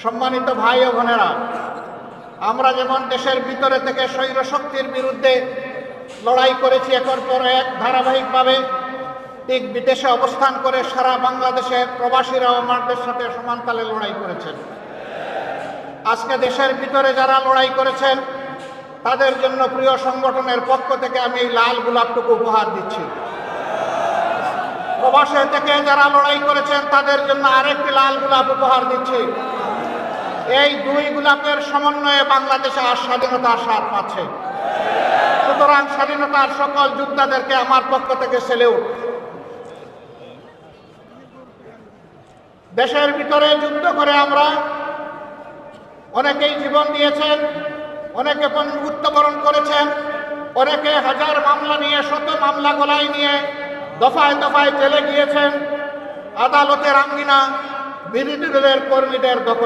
সম্মানিত ভাই ও বোনেরা, আমরা যেমন দেশের ভিতরে থেকে স্বৈর শক্তির বিরুদ্ধে লড়াই করেছি একের পর এক ধারাবাহিকভাবে, ঠিক বিদেশে অবস্থান করে সারা বাংলাদেশে প্রবাসীরাও আমাদের সাথে সমানতালে লড়াই করেছেন। আজকে দেশের ভিতরে যারা লড়াই করেছেন তাদের জন্য প্রিয় সংগঠনের পক্ষ থেকে আমি এই লাল গোলাপটুকু উপহার দিচ্ছি। প্রবাসে থেকে যারা লড়াই করেছেন তাদের জন্য আরেকটি লাল গোলাপ উপহার দিচ্ছি। এই দুই গোলাপের সমন্বয়ে বাংলাদেশে আর স্বাধীনতার স্বাদ পাচ্ছে। সুতরাং স্বাধীনতার সকল যোদ্ধাদেরকে আমার পক্ষ থেকে সেলিউট। দেশের ভিতরে যুদ্ধ করে আমরা অনেকেই জীবন দিয়েছেন, অনেকে মৃত্যুবরণ করেছেন, অনেকে হাজার মামলা নিয়ে শত মামলা গলায় নিয়ে দফায় দফায় জেলে গিয়েছেন। আদালতের আঙ্গিনা বিরোধী দলের কর্মীদের দখলে।